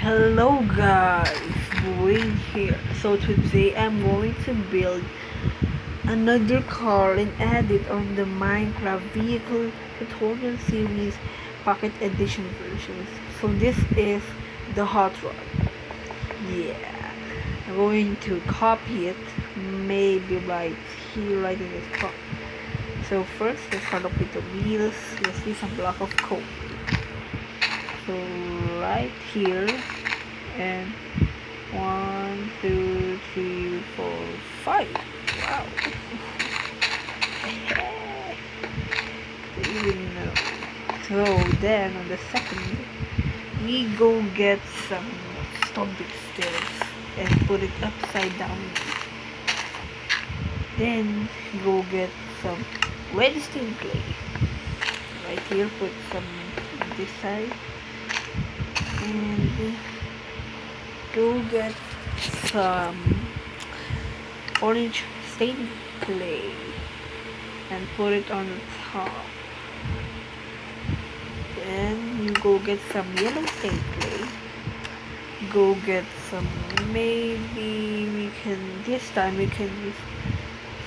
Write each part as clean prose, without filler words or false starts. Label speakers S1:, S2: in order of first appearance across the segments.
S1: Hello guys, Dwayne here. So today I'm going to build another car and add it on the Minecraft vehicle tutorial series pocket edition versions. So this is the hot rod. Yeah, I'm going to copy it, maybe right here, right in this spot. So first let's start up with the wheels. Let's use some block of coal. So right here, and 1, 2, 3, 4, 5. Wow. Even know. So then on the second, we go get some stone brick stairs and put it upside down. Then go get some redstone clay. Right here, put some on this side. And go get some orange stained clay and put it on the top. Then you go get some yellow stained clay. Go get some, maybe we can, this time we can use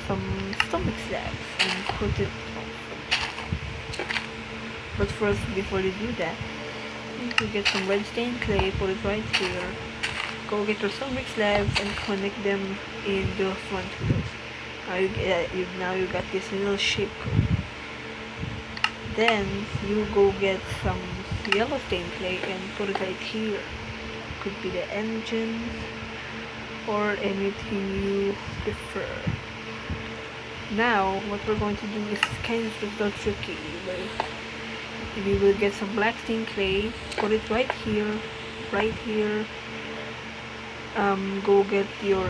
S1: some stomach slabs and put it on. But first, before you do that, you need to get some red stained clay, put it right here. Go get your stomach slabs and connect them in the front wheels. Now you got this little shape code. Then you go get some yellow stained clay and put it right here. Could be the engine or anything you prefer. Now what we're going to do is kind of tricky. We will get some black stained clay, put it right here, right here. Go get your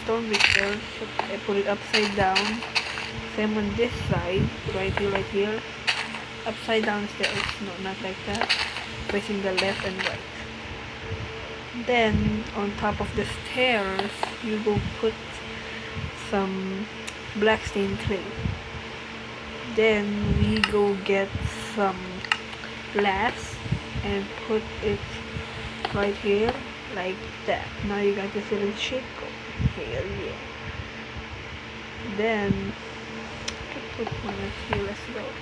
S1: stone brick, put it upside down. Same on this side, right here, upside down stairs, no, not like that, facing the left and right. Then on top of the stairs, you go put some black stained clay. Then we go get some glass and put it right here, like that. Now you got this little shape code here, yeah. Then put one right here as well.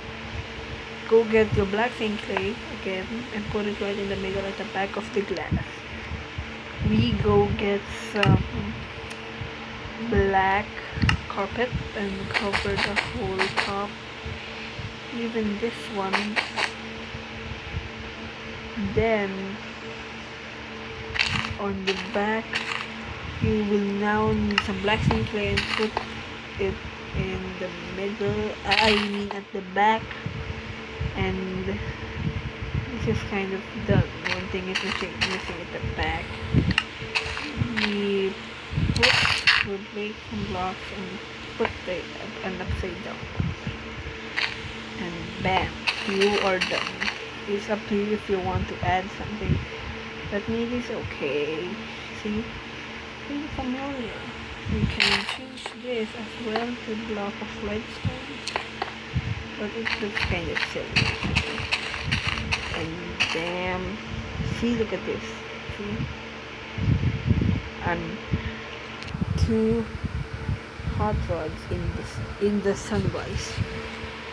S1: Go get your black stained clay again and put it right in the middle at the back of the glass. We go get some black carpet and cover the whole top, even this one. Then on the back, you will now need some black stained clay and put it in the middle, I mean at the back, and this is kind of done. One thing is missing at the back. We will break some blocks and put an upside down, and bam, you are done. It's up to you if you want to add something, but maybe it's okay. See, feel familiar. You can change this as well to block of redstone, but it looks kind of silly. And damn, see, look at this. See, and 2 hot rods in the sunrise.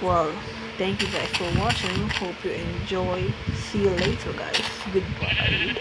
S1: Well, thank you guys for watching. Hope you enjoy. See you later, guys. Goodbye.